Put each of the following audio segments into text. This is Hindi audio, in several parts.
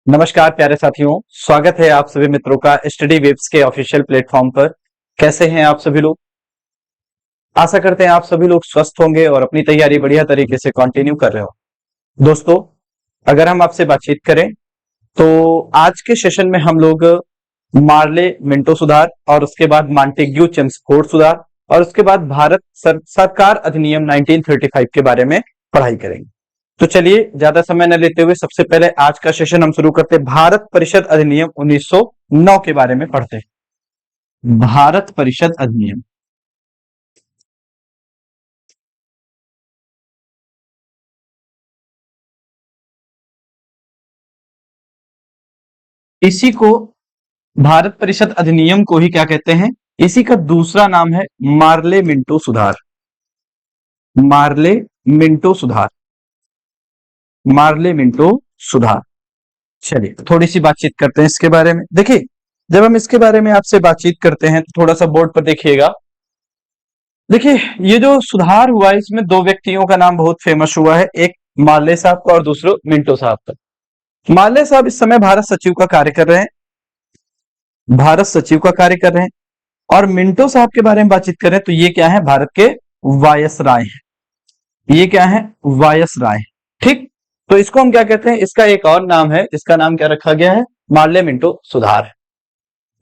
नमस्कार प्यारे साथियों, स्वागत है आप सभी मित्रों का स्टडी वेब्स के ऑफिशियल प्लेटफॉर्म पर। कैसे हैं आप सभी लोग? आशा करते हैं आप सभी लोग स्वस्थ होंगे और अपनी तैयारी बढ़िया तरीके से कंटिन्यू कर रहे हो। दोस्तों, अगर हम आपसे बातचीत करें तो आज के सेशन में हम लोग मार्ले मिंटो सुधार और उसके बाद मॉन्टेग्यू चेम्सफोर्ड सुधार और उसके बाद भारत सरकार अधिनियम 1935 के बारे में पढ़ाई करेंगे। तो चलिए ज्यादा समय न लेते हुए सबसे पहले आज का सेशन हम शुरू करते हैं। भारत परिषद अधिनियम 1909 के बारे में पढ़ते हैं। भारत परिषद अधिनियम इसी को भारत परिषद अधिनियम को ही क्या कहते हैं? इसी का दूसरा नाम है मार्ले मिंटो सुधार। मार्ले मिंटो सुधार, मार्ले मिंटो सुधार। चलिए थोड़ी सी बातचीत करते हैं इसके बारे में। देखिए, जब हम इसके बारे में आपसे बातचीत करते हैं तो थोड़ा सा बोर्ड पर देखिएगा। देखिए, ये जो सुधार हुआ है इसमें दो व्यक्तियों का नाम बहुत फेमस हुआ है, एक मार्ले साहब का और दूसरा मिंटो साहब का। मार्ले साहब इस समय भारत सचिव का कार्य कर रहे हैं, भारत सचिव का कार्य कर रहे हैं। और मिंटो साहब के बारे में बातचीत करें तो ये क्या है? भारत के वायसराय हैं। ये क्या है? वायसराय। ठीक, तो इसको हम क्या कहते हैं? इसका एक और नाम है, इसका नाम क्या रखा गया है? मार्ले मिंटो सुधार।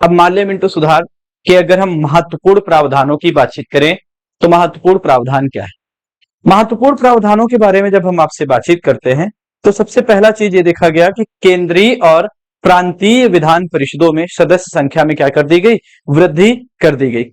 अब मार्ले मिंटो सुधार के अगर हम महत्वपूर्ण प्रावधानों की बातचीत करें तो महत्वपूर्ण प्रावधान क्या है? महत्वपूर्ण प्रावधानों के बारे में जब हम आपसे बातचीत करते हैं तो सबसे पहला चीज ये देखा गया कि केंद्रीय और प्रांतीय विधान परिषदों में सदस्य संख्या में क्या कर दी गई? वृद्धि कर दी गई।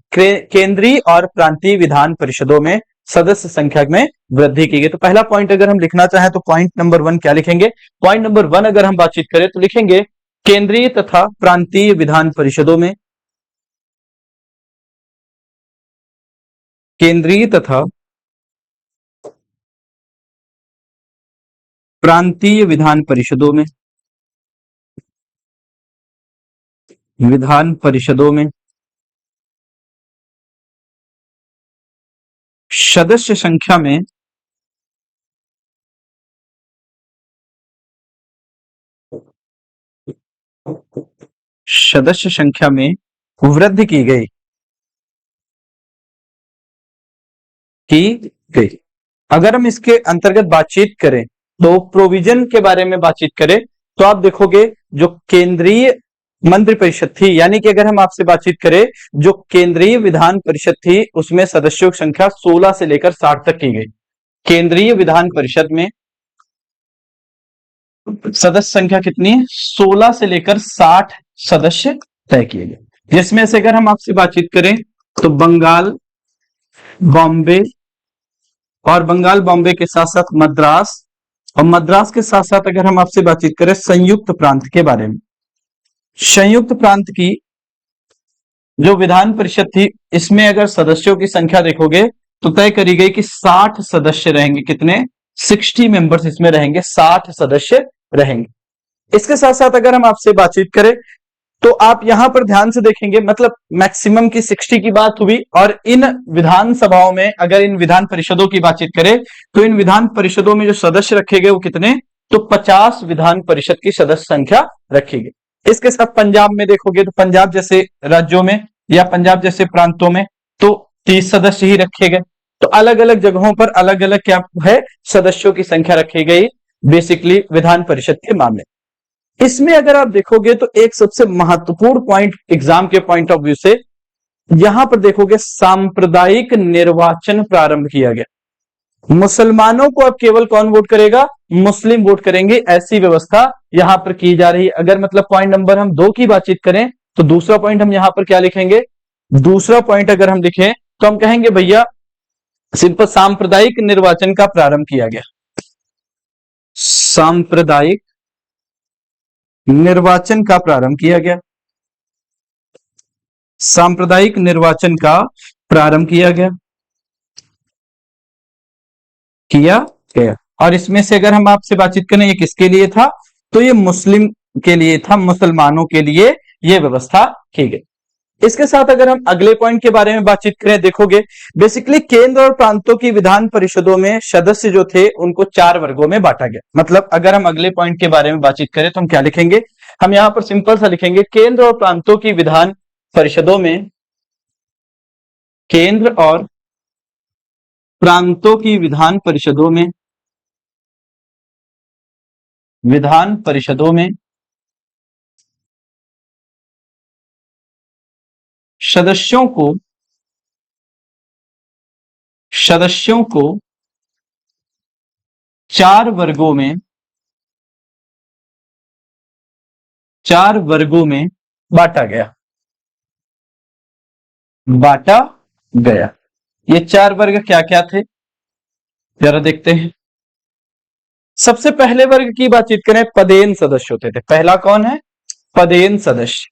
केंद्रीय और प्रांतीय विधान परिषदों में सदस्य संख्या में वृद्धि की गई। तो पहला पॉइंट अगर हम लिखना चाहें तो पॉइंट नंबर 1 क्या लिखेंगे? पॉइंट नंबर 1 अगर हम बातचीत करें तो लिखेंगे केंद्रीय तथा प्रांतीय विधान परिषदों में, केंद्रीय तथा प्रांतीय विधान परिषदों में, विधान परिषदों में सदस्य संख्या में सदस्य संख्या में वृद्धि की गई, की गई। अगर हम इसके अंतर्गत बातचीत करें तो प्रोविजन के बारे में बातचीत करें तो आप देखोगे जो केंद्रीय मंत्रिपरिषद थी, यानी कि अगर हम आपसे बातचीत करें जो केंद्रीय विधान परिषद थी उसमें सदस्यों की संख्या 16 से लेकर 60 तक की गई। केंद्रीय विधान परिषद में सदस्य संख्या कितनी है? 16 से लेकर 60 सदस्य तय किए गए, जिसमें से अगर हम आपसे बातचीत करें तो बंगाल, बॉम्बे और बंगाल बॉम्बे के साथ साथ मद्रास और मद्रास के साथ साथ अगर हम आपसे बातचीत करें संयुक्त प्रांत के बारे में, संयुक्त प्रांत की जो विधान परिषद थी इसमें अगर सदस्यों की संख्या देखोगे तो तय करी गई कि 60 सदस्य रहेंगे। कितने? 60 मेंबर्स इसमें रहेंगे, 60 सदस्य रहेंगे। इसके साथ साथ अगर हम आपसे बातचीत करें तो आप यहां पर ध्यान से देखेंगे, मतलब मैक्सिमम की 60 की बात हुई और इन विधानसभाओं में अगर इन विधान परिषदों की बातचीत करें तो इन विधान परिषदों में जो सदस्य रखे गए वो कितने? तो 50 विधान परिषद की सदस्य संख्या रखी गई। इसके साथ पंजाब में देखोगे तो पंजाब जैसे राज्यों में या पंजाब जैसे प्रांतों में तो 30 सदस्य ही रखे गए। तो अलग अलग जगहों पर अलग अलग क्या है? सदस्यों की संख्या रखी गई बेसिकली विधान परिषद के मामले। इसमें अगर आप देखोगे तो एक सबसे महत्वपूर्ण पॉइंट एग्जाम के पॉइंट ऑफ व्यू से यहां पर देखोगे सांप्रदायिक निर्वाचन प्रारंभ किया गया। मुसलमानों को अब केवल कौन वोट करेगा? मुस्लिम वोट करेंगे, ऐसी व्यवस्था यहां पर की जा रही है। अगर मतलब पॉइंट नंबर हम 2 की बातचीत करें तो दूसरा पॉइंट हम यहां पर क्या लिखेंगे? दूसरा पॉइंट अगर हम लिखें तो हम कहेंगे भैया सिंपल सांप्रदायिक निर्वाचन का प्रारंभ किया गया। सांप्रदायिक निर्वाचन का प्रारंभ किया गया, सांप्रदायिक निर्वाचन का प्रारंभ किया गया, किया गया। और इसमें से अगर हम आपसे बातचीत करें ये किसके लिए था? तो ये मुस्लिम के लिए था, मुसलमानों के लिए ये व्यवस्था की गई। इसके साथ अगर हम अगले पॉइंट के बारे में बातचीत करें, देखोगे बेसिकली केंद्र और प्रांतों की विधान परिषदों में सदस्य जो थे उनको 4 वर्गों में बांटा गया। मतलब अगर हम अगले पॉइंट के बारे में बातचीत करें तो हम क्या लिखेंगे, हम यहां पर सिंपल सा लिखेंगे केंद्र और प्रांतों की विधान परिषदों में, केंद्र और प्रांतों की विधान परिषदों में, विधान परिषदों में सदस्यों को 4 वर्गों में बांटा गया। ये 4 वर्ग क्या क्या थे जरा देखते हैं। सबसे पहले वर्ग की बातचीत करें, पदेन सदस्य होते थे। पहला कौन है, पदेन सदस्य।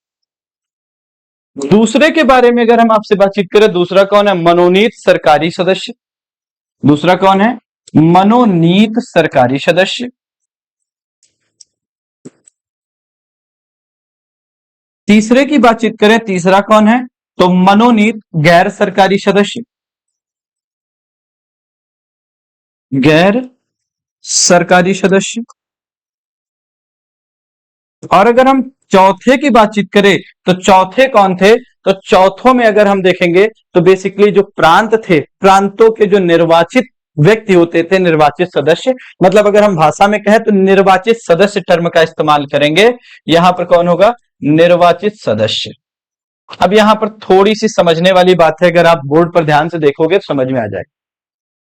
दूसरे के बारे में अगर हम आपसे बातचीत करें, दूसरा कौन है, मनोनीत सरकारी सदस्य। दूसरा कौन है, मनोनीत सरकारी सदस्य। तीसरे की बातचीत करें, तीसरा कौन है, तो मनोनीत गैर सरकारी सदस्य, गैर सरकारी सदस्य। और अगर हम चौथे की बातचीत करें तो चौथे कौन थे, तो चौथों में अगर हम देखेंगे तो बेसिकली जो प्रांत थे, प्रांतों के जो निर्वाचित व्यक्ति होते थे, निर्वाचित सदस्य। मतलब अगर हम भाषा में कहें तो निर्वाचित सदस्य टर्म का इस्तेमाल करेंगे। यहां पर कौन होगा, निर्वाचित सदस्य। अब यहां पर थोड़ी सी समझने वाली बात है, अगर आप बोर्ड पर ध्यान से देखोगे तो समझ में आ जाएगा।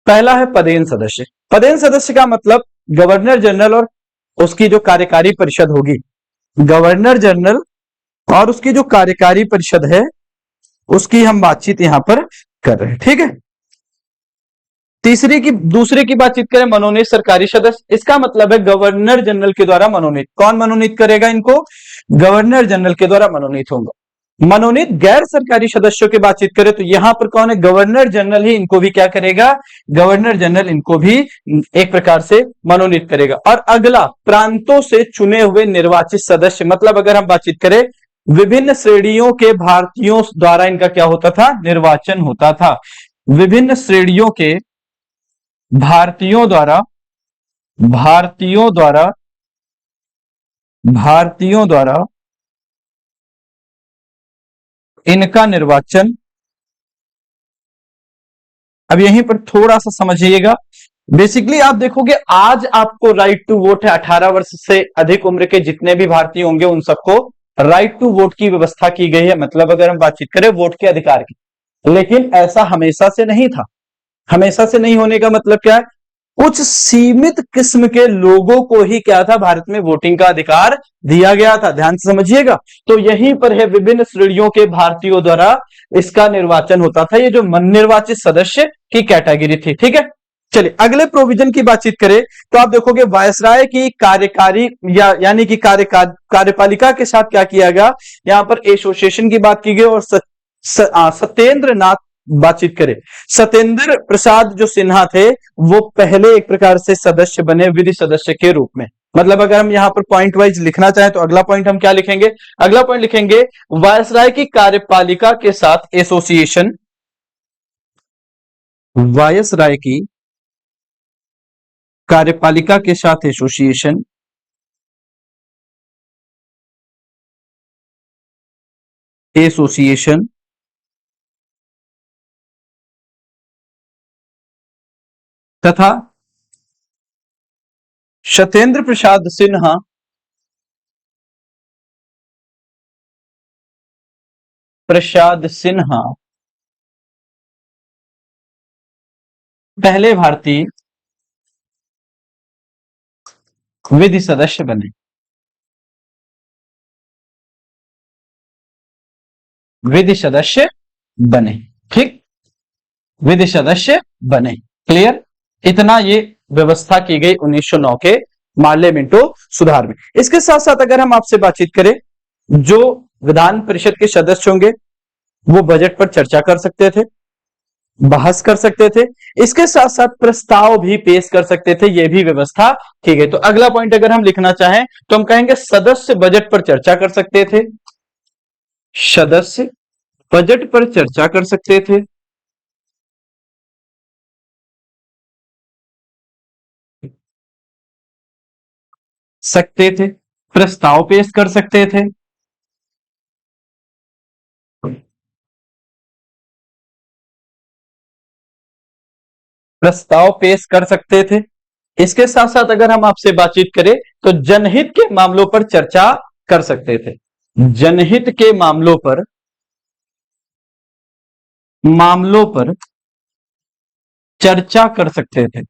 पहला है पदेन सदस्य। पदेन सदस्य का मतलब गवर्नर जनरल और उसकी जो कार्यकारी परिषद होगी, गवर्नर जनरल और उसकी जो कार्यकारी परिषद है उसकी हम बातचीत यहां पर कर रहे हैं, ठीक है। दूसरे की बातचीत करें, मनोनीत सरकारी सदस्य। इसका मतलब है गवर्नर जनरल के द्वारा मनोनीत। कौन मनोनीत करेगा इनको, गवर्नर जनरल के द्वारा मनोनीत होंगे। मनोनीत गैर सरकारी सदस्यों की बातचीत करें तो यहां पर कौन है, गवर्नर जनरल ही इनको भी क्या करेगा, गवर्नर जनरल इनको भी एक प्रकार से मनोनीत करेगा। और अगला, प्रांतों से चुने हुए निर्वाचित सदस्य। मतलब अगर हम बातचीत करें, विभिन्न श्रेणियों के भारतीयों द्वारा इनका क्या होता था, निर्वाचन होता था। विभिन्न श्रेणियों के भारतीयों द्वारा इनका निर्वाचन। अब यहीं पर थोड़ा सा समझिएगा। बेसिकली आप देखोगे आज आपको राइट टू वोट है। 18 वर्ष से अधिक उम्र के जितने भी भारतीय होंगे उन सबको राइट टू वोट की व्यवस्था की गई है। मतलब अगर हम बातचीत करें वोट के अधिकार की, लेकिन ऐसा हमेशा से नहीं था। हमेशा से नहीं होने का मतलब क्या है, कुछ सीमित किस्म के लोगों को ही क्या था, भारत में वोटिंग का अधिकार दिया गया था। ध्यान से समझिएगा। तो यहीं पर है, विभिन्न श्रेणियों के भारतीयों द्वारा इसका निर्वाचन होता था। ये जो निर्वाचित सदस्य की कैटेगरी थी, ठीक है। चलिए अगले प्रोविजन की बातचीत करें तो आप देखोगे वायसराय की कार्यकारी यानी कि कार्यपालिका के साथ क्या किया गया, यहां पर एसोसिएशन की बात की गई। और सत्येंद्र नाथ बातचीत करें, सत्येंद्र प्रसाद जो सिन्हा थे वो पहले एक प्रकार से सदस्य बने विधि सदस्य के रूप में। मतलब अगर हम यहां पर पॉइंट वाइज लिखना चाहें तो अगला पॉइंट हम क्या लिखेंगे, अगला पॉइंट लिखेंगे वायसराय की कार्यपालिका के साथ एसोसिएशन, वायसराय की कार्यपालिका के साथ एसोसिएशन तथा सत्येंद्र प्रसाद सिन्हा पहले भारतीय विधि सदस्य बने। विधि सदस्य बने, ठीक, विधि सदस्य बने। क्लियर, इतना ये व्यवस्था की गई 1909 के मार्ले मिंटो सुधार में। इसके साथ साथ अगर हम आपसे बातचीत करें, जो विधान परिषद के सदस्य होंगे वो बजट पर चर्चा कर सकते थे, बहस कर सकते थे, इसके साथ साथ प्रस्ताव भी पेश कर सकते थे। यह भी व्यवस्था की गई। तो अगला पॉइंट अगर हम लिखना चाहें तो हम कहेंगे सदस्य बजट पर चर्चा कर सकते थे, सदस्य बजट पर चर्चा कर सकते थे, प्रस्ताव पेश कर सकते थे, प्रस्ताव पेश कर सकते थे। इसके साथ साथ अगर हम आपसे बातचीत करें तो जनहित के मामलों पर चर्चा कर सकते थे, जनहित के मामलों पर चर्चा कर सकते थे।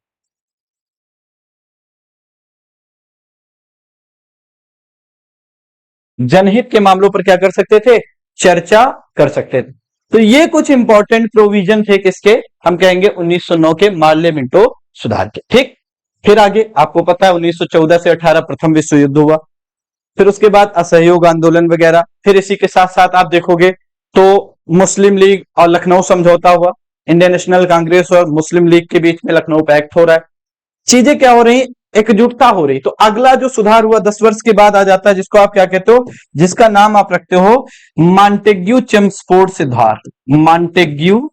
जनहित के मामलों पर क्या कर सकते थे, चर्चा कर सकते थे। तो ये कुछ इंपॉर्टेंट प्रोविजन थे किसके, हम कहेंगे 1909 के मार्ले मिंटो सुधार के। ठीक, फिर आगे आपको पता है 1914 से 18 प्रथम विश्व युद्ध हुआ, फिर उसके बाद असहयोग आंदोलन वगैरह, फिर इसी के साथ साथ आप देखोगे तो मुस्लिम लीग और लखनऊ समझौता हुआ, इंडियन नेशनल कांग्रेस और मुस्लिम लीग के बीच में लखनऊ पैक्ट हो रहा है, चीजें क्या हो रही, एकजुटता हो रही। तो अगला जो सुधार हुआ 10 वर्ष के बाद आ जाता है, जिसको आप क्या कहते हो, जिसका नाम आप रखते हो मॉन्टेग्यू चेम्सफोर्ड सुधार, मॉन्टेग्यू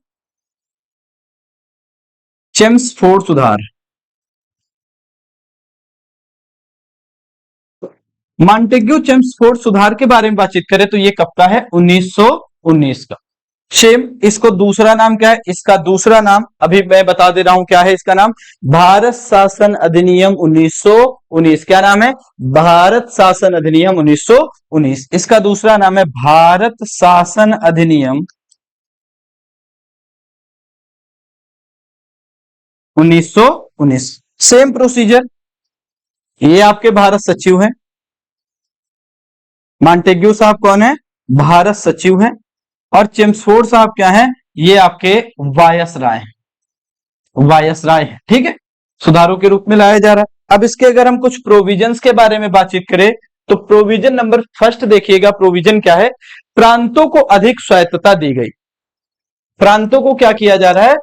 चेम्सफोर्ड सुधार। मॉन्टेग्यू चेम्सफोर्ड सुधार के बारे में बातचीत करें तो ये कब का है, 1919 का। सेम, इसको दूसरा नाम क्या है, इसका दूसरा नाम अभी मैं बता दे रहा हूं क्या है इसका नाम, भारत शासन अधिनियम 1919। क्या नाम है, भारत शासन अधिनियम 1919। इसका दूसरा नाम है भारत शासन अधिनियम 1919। सेम प्रोसीजर, ये आपके भारत सचिव हैं, मॉन्टेग्यू साहब कौन है, भारत सचिव हैं, और चेम्सफोर्ड साहब क्या हैं, ये आपके वायसराय हैं, वायसराय है। ठीक है, सुधारों के रूप में लाया जा रहा है। अब इसके अगर हम कुछ प्रोविजंस के बारे में बातचीत करें तो प्रोविजन नंबर फर्स्ट देखिएगा, प्रोविजन क्या है, प्रांतों को अधिक स्वायत्तता दी गई। प्रांतों को क्या किया जा रहा है,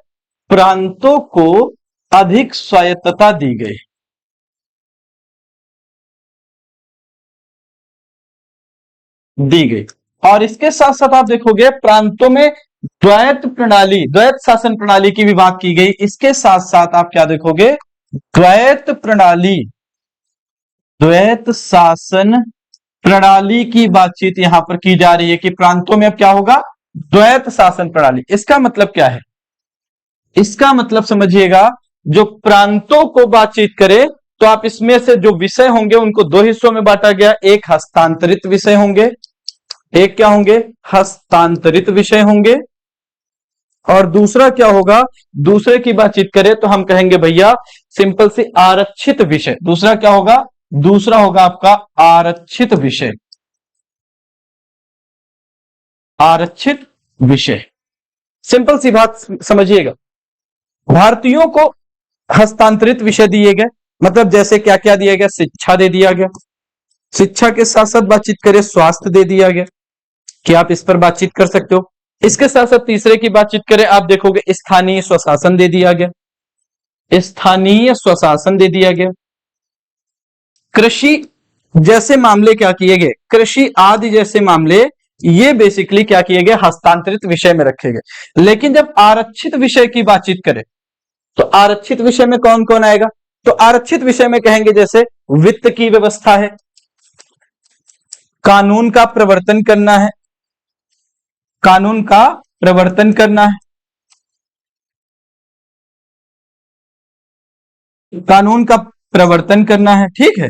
प्रांतों को अधिक स्वायत्तता दी गई, और इसके साथ साथ आप देखोगे प्रांतों में द्वैत प्रणाली, द्वैत शासन प्रणाली की भी बात की गई। इसके साथ साथ आप क्या देखोगे, द्वैत प्रणाली, द्वैत शासन प्रणाली की बातचीत यहां पर की जा रही है कि प्रांतों में अब क्या होगा, द्वैत शासन प्रणाली। इसका मतलब क्या है, इसका मतलब समझिएगा, जो प्रांतों को बातचीत करें तो आप इसमें से जो विषय होंगे उनको दो हिस्सों में बांटा गया, एक हस्तांतरित विषय होंगे, एक क्या होंगे, हस्तांतरित विषय होंगे, और दूसरा क्या होगा, दूसरे की बातचीत करें तो हम कहेंगे भैया सिंपल से आरक्षित विषय। दूसरा क्या होगा, दूसरा होगा आपका आरक्षित विषय, आरक्षित विषय। सिंपल सी बात समझिएगा, भारतीयों को हस्तांतरित विषय दिए गए, मतलब जैसे क्या क्या दिया गया, शिक्षा दे दिया गया, शिक्षा के साथ साथ बातचीत करें स्वास्थ्य दे दिया गया कि आप इस पर बातचीत कर सकते हो। इसके साथ साथ तीसरे की बातचीत करें, आप देखोगे स्थानीय स्वशासन दे दिया गया, स्थानीय स्वशासन दे दिया गया। कृषि जैसे मामले क्या किए गए, कृषि आदि जैसे मामले ये बेसिकली क्या किए गए, हस्तांतरित विषय में रखे गए। लेकिन जब आरक्षित विषय की बातचीत करें तो आरक्षित विषय में कौन कौन आएगा, तो आरक्षित विषय में कहेंगे जैसे वित्त की व्यवस्था है, कानून का प्रवर्तन करना है, कानून का प्रवर्तन करना है, कानून का प्रवर्तन करना है। ठीक है,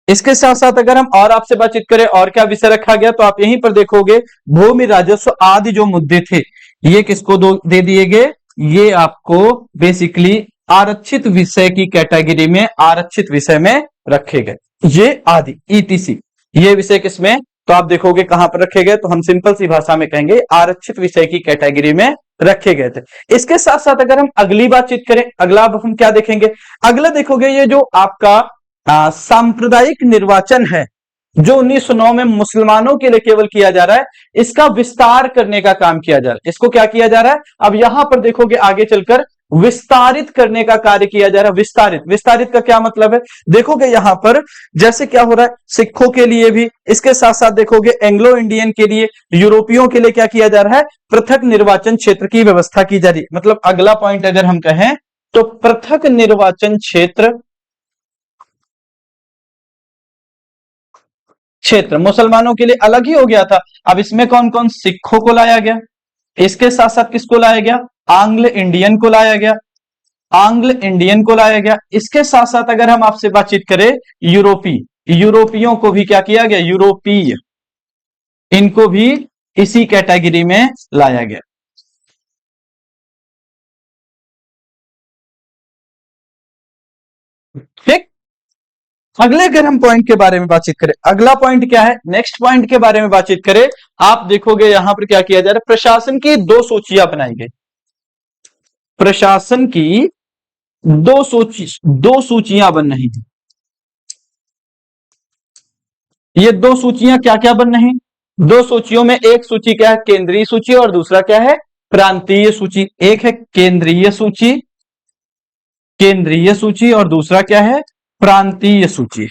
इसके साथ साथ अगर हम और आपसे बातचीत करें और क्या विषय रखा गया, तो आप यहीं पर देखोगे भूमि राजस्व आदि जो मुद्दे थे ये किसको दे दिए गए, ये आपको बेसिकली आरक्षित विषय की कैटेगरी में, आरक्षित विषय में रखे गए। ये आदि ईटीसी ये विषय किसमें, तो आप देखोगे कहां पर रखे गए, तो हम सिंपल सी भाषा में कहेंगे आरक्षित विषय की कैटेगरी में रखे गए थे। इसके साथ साथ अगर हम अगली बातचीत करें, अगला हम क्या देखेंगे, अगला देखोगे ये जो आपका सांप्रदायिक निर्वाचन है जो 1909 में मुसलमानों के लिए केवल किया जा रहा है, इसका विस्तार करने का काम किया जा रहा है। इसको क्या किया जा रहा है, अब यहां पर देखोगे आगे चलकर विस्तारित करने का कार्य किया जा रहा है। विस्तारित, विस्तारित का क्या मतलब है? देखोगे यहां पर जैसे क्या हो रहा है, सिखों के लिए भी, इसके साथ साथ देखोगे एंग्लो इंडियन के लिए, यूरोपियों के लिए क्या किया जा रहा है? पृथक निर्वाचन क्षेत्र की व्यवस्था की जा रही है। मतलब अगला पॉइंट अगर हम कहें तो पृथक निर्वाचन क्षेत्र मुसलमानों के लिए अलग ही हो गया था। अब इसमें कौन कौन? सिखों को लाया गया, इसके साथ साथ किसको लाया गया? आंग्ल इंडियन को लाया गया, आंग्ल इंडियन को लाया गया। इसके साथ साथ अगर हम आपसे बातचीत करें यूरोपियों को भी क्या किया गया? यूरोपीय, इनको भी इसी कैटेगरी में लाया गया। ठीक, अगले अगर हम पॉइंट के बारे में बातचीत करें, अगला पॉइंट क्या है? नेक्स्ट पॉइंट के बारे में बातचीत करें, आप देखोगे यहां पर क्या किया जा रहा है? प्रशासन की दो सूचियां बनाई गई, प्रशासन की दो सूचियां बन रही थी। ये दो सूचियां क्या क्या बन रही? दो सूचियों में एक सूची क्या है? केंद्रीय सूची, और दूसरा क्या है? प्रांतीय सूची। एक है केंद्रीय सूची, केंद्रीय सूची, और दूसरा क्या है? प्रांतीय सूची,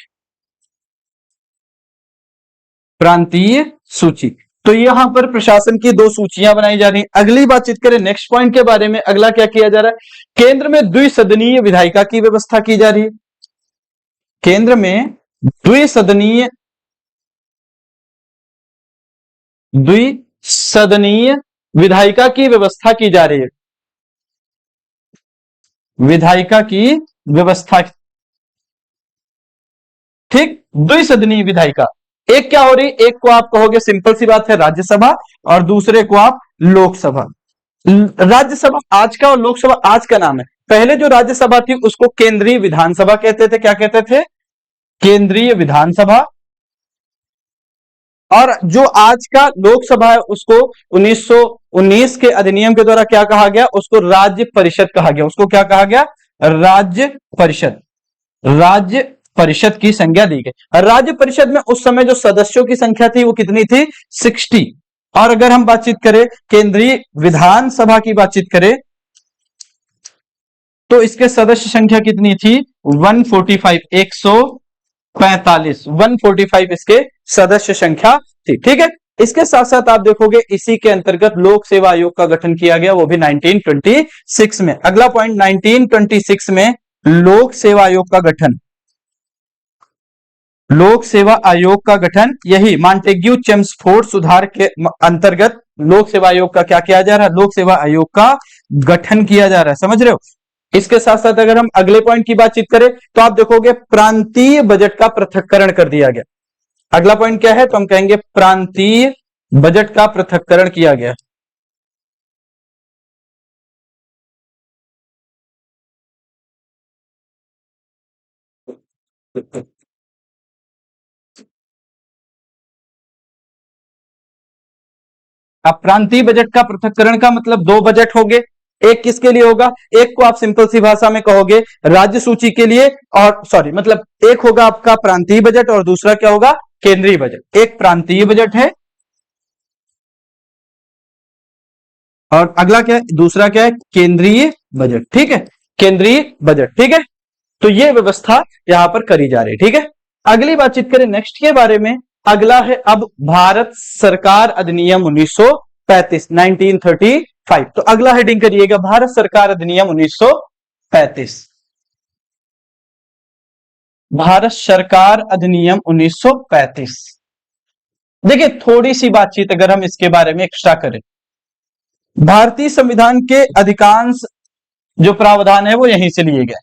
प्रांतीय सूची। तो यहां पर प्रशासन की दो सूचियां बनाई जा रही। अगली बातचीत करें नेक्स्ट पॉइंट के बारे में, अगला क्या किया जा रहा है? केंद्र में द्विसदनीय विधायिका की व्यवस्था की जा रही है। केंद्र में द्विसदनीय विधायिका की व्यवस्था की जा रही है। विधायिका की व्यवस्था, ठीक, द्विसदनीय विधायिका। एक क्या हो रही? एक को आप कहोगे सिंपल सी बात है राज्यसभा, और दूसरे को आप लोकसभा। राज्यसभा आज का और लोकसभा आज का नाम है। पहले जो राज्यसभा थी उसको केंद्रीय विधानसभा कहते थे। क्या कहते थे? केंद्रीय विधानसभा। और जो आज का लोकसभा है उसको 1919 के अधिनियम के द्वारा क्या कहा गया? उसको राज्य परिषद कहा गया। उसको क्या कहा गया? राज्य परिषद। राज्य परिषद की संज्ञा दी गई। राज्य परिषद में उस समय जो सदस्यों की संख्या थी वो कितनी थी? 60। और अगर हम बातचीत करें केंद्रीय विधानसभा की बातचीत करें तो इसके सदस्य संख्या कितनी थी? 145, 145, 145 इसके सदस्य संख्या थी। ठीक है, इसके साथ साथ आप देखोगे इसी के अंतर्गत लोक सेवा आयोग का गठन किया गया, वो भी 1926 में। अगला पॉइंट 1926 में लोक सेवा आयोग का गठन, लोक सेवा आयोग का गठन, यही मॉन्टेग्यू चेम्सफोर्ड सुधार के अंतर्गत लोक सेवा आयोग का क्या किया जा रहा है? लोक सेवा आयोग का गठन किया जा रहा है। समझ रहे हो? इसके साथ साथ अगर हम अगले पॉइंट की बातचीत करें तो आप देखोगे प्रांतीय बजट का पृथक्करण कर दिया गया। अगला पॉइंट क्या है? तो हम कहेंगे प्रांतीय बजट का पृथक्करण किया गया। अब प्रांतीय बजट का पृथक्करण का मतलब दो बजट होंगे। एक किसके लिए होगा? एक को आप सिंपल सी भाषा में कहोगे राज्य सूची के लिए, और सॉरी मतलब एक होगा आपका प्रांतीय बजट और दूसरा क्या होगा? केंद्रीय बजट। एक प्रांतीय बजट है और अगला क्या है? दूसरा क्या है? केंद्रीय बजट। ठीक है, केंद्रीय बजट। ठीक है, तो ये व्यवस्था यहां पर करी जा रही है। ठीक है, अगली बातचीत करें नेक्स्ट के बारे में। अगला है अब भारत सरकार अधिनियम 1935, 1935। तो अगला हेडिंग करिएगा भारत सरकार अधिनियम 1935। भारत सरकार अधिनियम 1935। देखिए थोड़ी सी बातचीत अगर हम इसके बारे में एक्स्ट्रा करें, भारतीय संविधान के अधिकांश जो प्रावधान है वो यहीं से लिए गए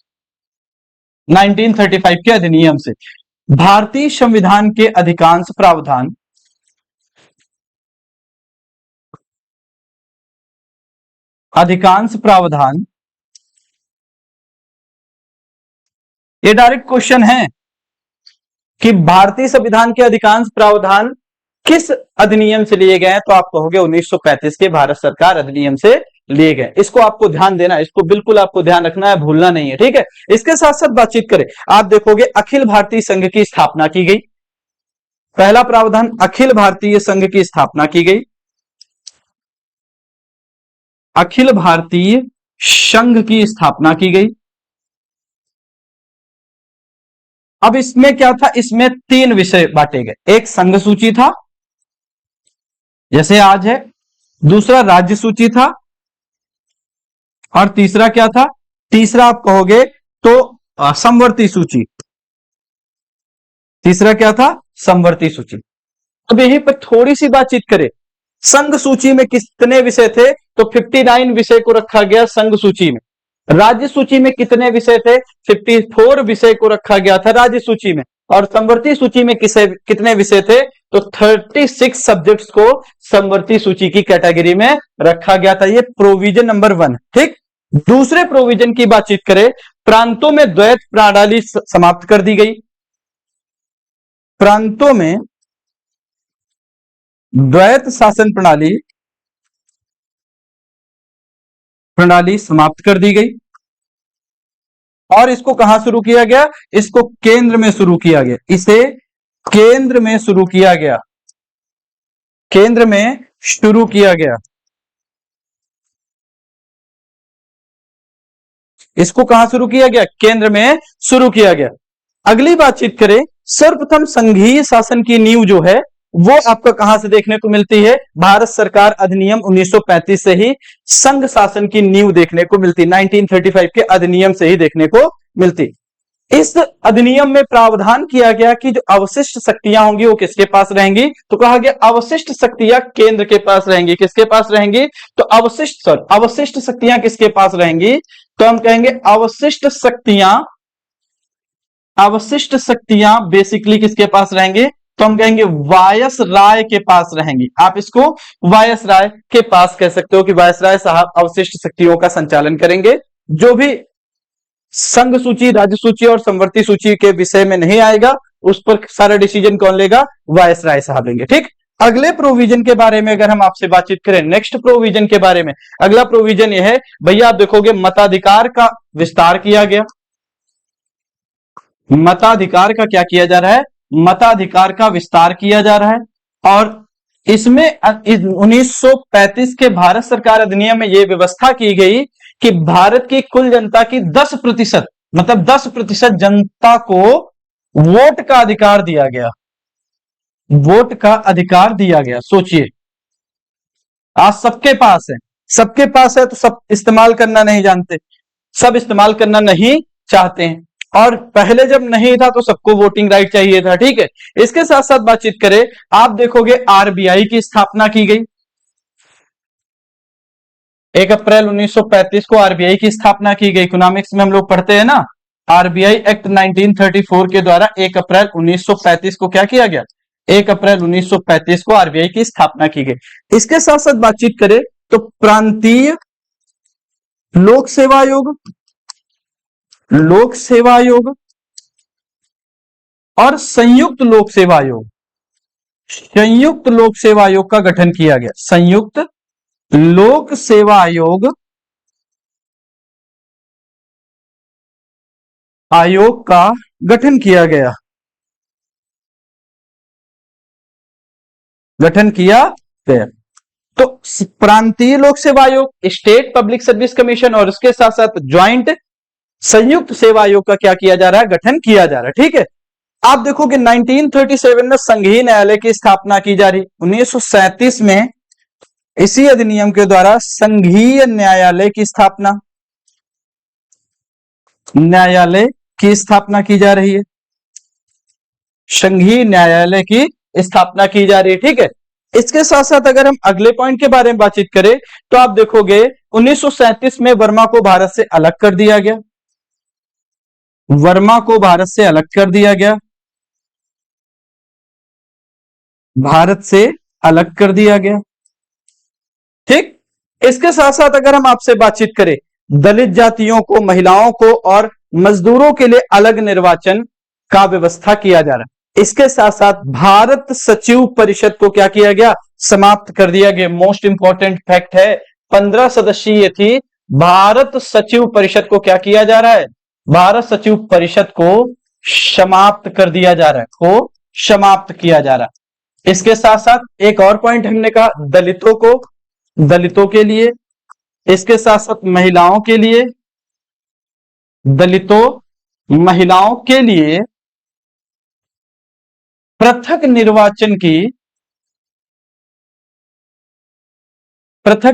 1935 के अधिनियम से। भारतीय संविधान के अधिकांश प्रावधान ये डायरेक्ट क्वेश्चन है कि भारतीय संविधान के अधिकांश प्रावधान किस अधिनियम से लिए गए हैं? तो आप कहोगे 1935 के भारत सरकार अधिनियम से लिए गए। इसको आपको ध्यान देना है, इसको बिल्कुल आपको ध्यान रखना है, भूलना नहीं है। ठीक है, इसके साथ साथ बातचीत करें, आप देखोगे अखिल भारतीय संघ की स्थापना की गई। पहला प्रावधान, अखिल भारतीय संघ की स्थापना की गई। अखिल भारतीय संघ की स्थापना की गई। अब इसमें क्या था, इसमें 3 विषय बांटे गए। एक संघ सूची था जैसे आज है, दूसरा राज्य सूची था, और तीसरा क्या था, तीसरा आप कहोगे तो समवर्ती सूची। तीसरा क्या था, समवर्ती सूची। अब यहीं पर थोड़ी सी बातचीत करें, संघ सूची में कितने विषय थे, तो 59 विषय को रखा गया संघ सूची में। राज्य सूची में कितने विषय थे, 54 विषय को रखा गया था राज्य सूची में। और समवर्ती सूची में कितने विषय थे, तो 36 सब्जेक्ट्स को समवर्ती सूची की कैटेगरी में रखा गया था। ये प्रोविजन नंबर 1। ठीक, दूसरे प्रोविजन की बातचीत करें, प्रांतों में द्वैत प्रणाली समाप्त कर दी गई। प्रांतों में द्वैत शासन प्रणाली समाप्त कर दी गई। और इसको कहां शुरू किया गया, इसको केंद्र में शुरू किया गया। इसे केंद्र में शुरू किया गया, केंद्र में शुरू किया गया। इसको कहां शुरू किया गया, केंद्र में शुरू किया गया। अगली बातचीत करें, सर्वप्रथम संघीय शासन की नींव जो है वो आपको कहां से देखने को मिलती है, भारत सरकार अधिनियम 1935 से ही संघ शासन की नींव देखने को मिलती, 1935 के अधिनियम से ही देखने को मिलती। इस अधिनियम में प्रावधान किया गया कि जो अवशिष्ट शक्तियां होंगी वो किसके पास रहेंगी, तो कहा गया अवशिष्ट शक्तियां केंद्र के पास रहेंगी। किसके पास रहेंगी, तो अवशिष्ट शक्तियां किसके पास रहेंगी, तो हम कहेंगे अवशिष्ट शक्तियां बेसिकली किसके पास रहेंगे, तो हम कहेंगे वायसराय के पास रहेंगी। आप इसको वायसराय के पास कह सकते हो कि वायसराय साहब अवशिष्ट शक्तियों का संचालन करेंगे। जो भी संघ सूची, राज्य सूची और समवर्ती सूची के विषय में नहीं आएगा उस पर सारा डिसीजन कौन लेगा, वायसराय साहब लेंगे। ठीक, अगले प्रोविजन के बारे में अगर हम आपसे बातचीत करें, नेक्स्ट प्रोविजन के बारे में, अगला प्रोविजन यह है भैया, आप देखोगे मताधिकार का विस्तार किया गया। मताधिकार का क्या किया जा रहा है, मताधिकार का विस्तार किया जा रहा है। और इसमें 1935 के भारत सरकार अधिनियम में यह व्यवस्था की गई कि भारत की कुल जनता की 10%, मतलब 10% जनता को वोट का अधिकार दिया गया। वोट का अधिकार दिया गया। सोचिए, आज सबके पास है तो सब इस्तेमाल करना नहीं जानते, सब इस्तेमाल करना नहीं चाहते हैं। और पहले जब नहीं था तो सबको वोटिंग राइट चाहिए था। ठीक है, इसके साथ साथ बातचीत करें, आप देखोगे आरबीआई की स्थापना की गई 1 अप्रैल 1935 को। आरबीआई की स्थापना की गई, इकोनॉमिक्स में हम लोग पढ़ते हैं ना, आरबीआई एक्ट 1934 के द्वारा 1 अप्रैल 1935 को क्या किया गया, 1 अप्रैल 1935 को आरबीआई की स्थापना की गई। इसके साथ साथ बातचीत करें तो प्रांतीय लोक सेवा आयोग और संयुक्त लोक सेवा आयोग का गठन किया गया। संयुक्त लोक सेवा आयोग का गठन किया गया। तो प्रांतीय लोक सेवा आयोग, स्टेट पब्लिक सर्विस कमीशन और उसके साथ साथ ज्वाइंट संयुक्त सेवा आयोग का क्या किया जा रहा है, गठन किया जा रहा है। ठीक है, आप देखोगे 1937 में संघीय न्यायालय की स्थापना की जा रही। 1937 में इसी अधिनियम के द्वारा संघीय न्यायालय की स्थापना की जा रही है। संघीय न्यायालय की स्थापना की जा रही है। ठीक है, इसके साथ साथ अगर हम अगले पॉइंट के बारे में बातचीत करें तो आप देखोगे 1937 में वर्मा को भारत से अलग कर दिया गया। भारत से अलग कर दिया गया। ठीक, इसके साथ साथ अगर हम आपसे बातचीत करें, दलित जातियों को, महिलाओं को और मजदूरों के लिए अलग निर्वाचन का व्यवस्था किया जा रहा है। इसके साथ साथ भारत सचिव परिषद को क्या किया गया, समाप्त कर दिया गया। मोस्ट इंपॉर्टेंट फैक्ट है, 15 सदस्यीय थी भारत सचिव परिषद को क्या किया जा रहा है, भारत सचिव परिषद को समाप्त कर दिया जा रहा है, समाप्त किया जा रहा है। इसके साथ साथ एक और पॉइंट हमने कहा, दलितों के लिए इसके साथ साथ महिलाओं के लिए, दलितों, महिलाओं के लिए पृथक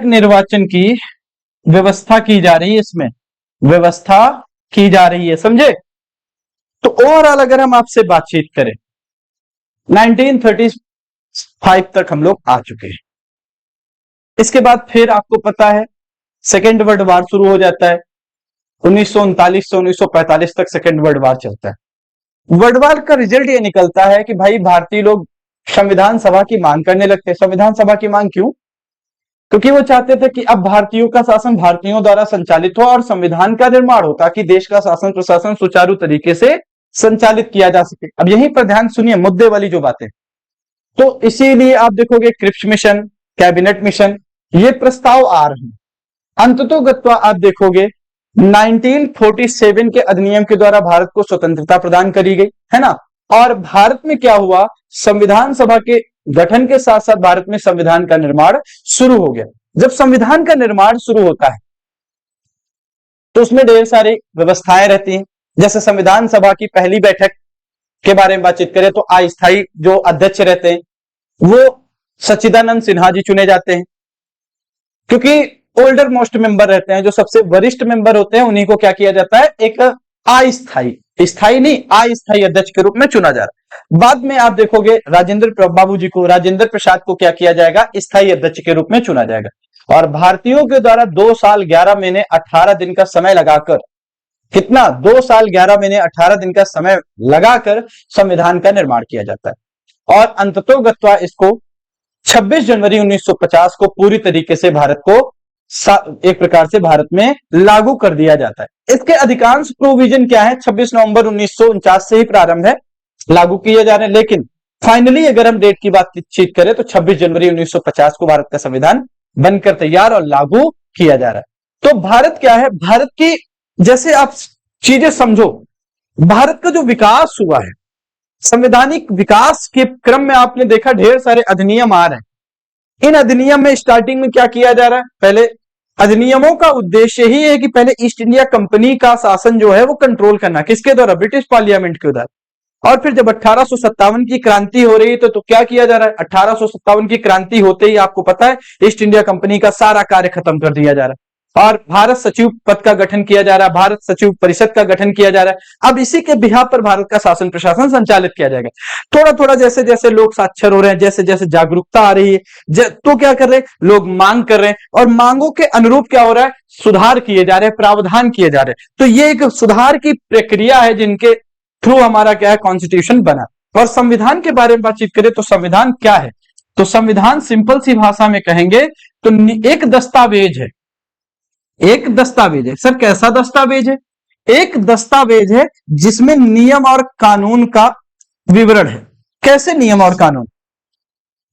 निर्वाचन की व्यवस्था की जा रही है, इसमें व्यवस्था की जा रही है, समझे। तो ओवरऑल अगर हम आपसे बातचीत करें 1935 तक हम लोग आ चुके हैं। इसके बाद फिर आपको पता है सेकेंड वर्ल्ड वॉर शुरू हो जाता है। 1939 से 1945 तक सेकेंड वर्ल्ड वॉर चलता है। वर्ल्ड वॉर का रिजल्ट ये निकलता है कि भाई भारतीय लोग संविधान सभा की मांग करने लगते हैं। संविधान सभा की मांग क्यों? क्योंकि वो चाहते थे कि अब भारतीयों का शासन भारतीयों द्वारा संचालित हो और संविधान का निर्माण हो, ताकि देश का शासन प्रशासन सुचारू तरीके से संचालित किया जा सके। अब यहीं पर ध्यान सुनिए मुद्दे वाली जो बातें, तो इसीलिए आप देखोगे क्रिप्स मिशन, कैबिनेट मिशन, ये प्रस्ताव आ रहे हैं। अंततोगत्वा आप देखोगे 1947 के अधिनियम के द्वारा भारत को स्वतंत्रता प्रदान करी गई, है ना। और भारत में क्या हुआ, संविधान सभा के गठन के साथ साथ भारत में संविधान का निर्माण शुरू हो गया। जब संविधान का निर्माण शुरू होता है तो उसमें ढेर सारी व्यवस्थाएं रहती हैं। जैसे संविधान सभा की पहली बैठक के बारे में बातचीत करें तो अस्थायी जो अध्यक्ष रहते हैं वो सच्चिदानंद सिन्हा जी चुने जाते हैं, क्योंकि ओल्डर मोस्ट मेंबर रहते हैं, जो सबसे वरिष्ठ मेंबर होते हैं उन्हीं को क्या किया जाता है, एक अस्थायी, स्थायी नहीं अस्थायी अध्यक्ष के रूप में चुना जा रहा है। बाद में आप देखोगे राजेंद्र बाबू जी को, राजेंद्र प्रसाद को क्या किया जाएगा, स्थायी अध्यक्ष के रूप में चुना जाएगा। और भारतीयों के द्वारा 2 साल 11 महीने 18 दिन का समय लगाकर, कितना, 2 साल 11 महीने 18 दिन का समय लगाकर संविधान का निर्माण किया जाता है। और अंततोगत्वा इसको 26 जनवरी 1950 को पूरी तरीके से भारत को एक प्रकार से भारत में लागू कर दिया जाता है। इसके अधिकांश प्रोविजन क्या है, 26 नवंबर 1949 से ही प्रारंभ है, लागू किए जा रहे हैं। लेकिन फाइनली अगर हम डेट की बातचीत करें तो 26 जनवरी 1950 को भारत का संविधान बनकर तैयार और लागू किया जा रहा है। तो भारत क्या है, भारत की जैसे आप चीजें समझो, भारत का जो विकास हुआ है, संवैधानिक विकास के क्रम में आपने देखा ढेर सारे अधिनियम आ रहे हैं। इन अधिनियम में स्टार्टिंग में क्या किया जा रहा है, पहले अधिनियमों का उद्देश्य ही है कि पहले ईस्ट इंडिया कंपनी का शासन जो है वो कंट्रोल करना, किसके द्वारा, ब्रिटिश पार्लियामेंट के द्वारा। और फिर जब 1857 की क्रांति हो रही है तो क्या किया जा रहा है, 1857 की क्रांति होते ही आपको पता है ईस्ट इंडिया कंपनी का सारा कार्य खत्म कर दिया जा रहा है और भारत सचिव पद का गठन किया जा रहा है, भारत सचिव परिषद का गठन किया जा रहा है। अब इसी के बिहाफ पर भारत का शासन प्रशासन संचालित किया जाएगा। थोड़ा थोड़ा जैसे जैसे लोग साक्षर हो रहे हैं, जैसे जैसे जागरूकता आ रही है, तो क्या कर रहे हैं, लोग मांग कर रहे हैं और मांगों के अनुरूप क्या हो रहा है, सुधार किए जा रहे हैं, प्रावधान किए जा रहे हैं। तो ये एक सुधार की प्रक्रिया है जिनके थ्रू हमारा क्या है, कॉन्स्टिट्यूशन बना। और संविधान के बारे में बातचीत करें तो संविधान क्या है, तो संविधान सिंपल सी भाषा में कहेंगे तो एक दस्तावेज है। एक दस्तावेज है। सर कैसा दस्तावेज है, एक दस्तावेज है जिसमें नियम और कानून का विवरण है। कैसे नियम और कानून,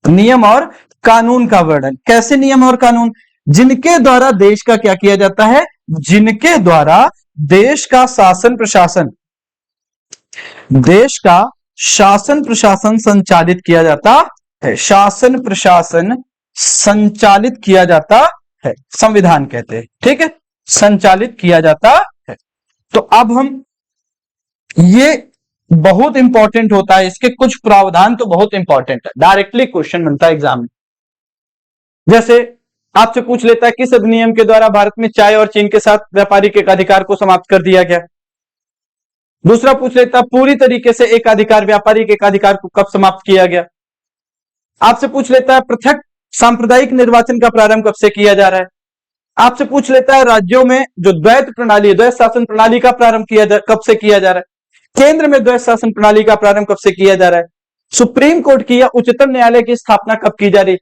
नियम और कानून का वर्णन, कैसे नियम और कानून, जिनके द्वारा देश का क्या किया जाता है, जिनके द्वारा देश का शासन प्रशासन, देश का शासन प्रशासन संचालित किया जाता है, शासन प्रशासन संचालित किया जाता है, संविधान कहते हैं, ठीक है, संचालित किया जाता है। तो अब हम, ये बहुत इंपॉर्टेंट होता है, इसके कुछ प्रावधान तो बहुत इंपॉर्टेंट है, डायरेक्टली क्वेश्चन बनता है एग्जाम में। जैसे आपसे पूछ लेता है किस अधिनियम के द्वारा भारत में चाय और चीन के साथ व्यापारिक एकाधिकार को समाप्त कर दिया गया। दूसरा पूछ लेता है पूरी तरीके से एकाधिकार, व्यापारिक एकाधिकार को कब समाप्त किया गया। आपसे पूछ लेता है पृथक सांप्रदायिक निर्वाचन का प्रारंभ कब से किया जा रहा है। आपसे पूछ लेता है राज्यों में जो द्वैत प्रणाली, द्वैत शासन प्रणाली का प्रारंभ कब से किया जा रहा है। केंद्र में द्वैत शासन प्रणाली का प्रारंभ कब से किया जा रहा है। सुप्रीम कोर्ट की या उच्चतम न्यायालय की स्थापना कब की जा रही।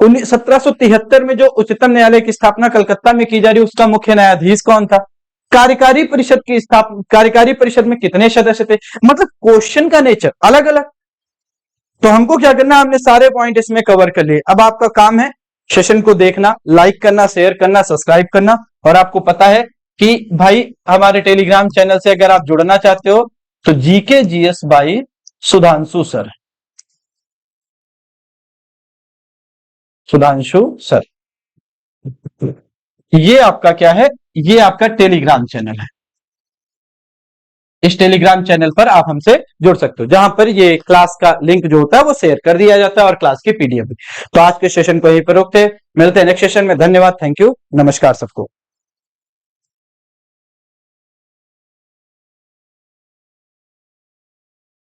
1773 में जो उच्चतम न्यायालय की स्थापना कलकत्ता में की जा रही, उसका मुख्य न्यायाधीश कौन था। कार्यकारी परिषद की स्थापना, कार्यकारी परिषद में कितने सदस्य थे। मतलब क्वेश्चन का नेचर अलग अलग। तो हमको क्या करना, हमने सारे पॉइंट इसमें कवर कर लिए। अब आपका काम है सेशन को देखना, लाइक करना, शेयर करना, सब्सक्राइब करना। और आपको पता है कि भाई हमारे टेलीग्राम चैनल से अगर आप जुड़ना चाहते हो तो GK GS by Sudhanshu sir, Sudhanshu sir. ये आपका क्या है, ये आपका टेलीग्राम चैनल है। इस टेलीग्राम चैनल पर आप हमसे जुड़ सकते हो, जहां पर ये क्लास का लिंक जो होता है वो शेयर कर दिया जाता है और क्लास की पीडीएफ भी। तो आज के सेशन को यहीं पर रोकते हैं, मिलते हैं नेक्स्ट सेशन में। धन्यवाद, थैंक यू, नमस्कार सबको।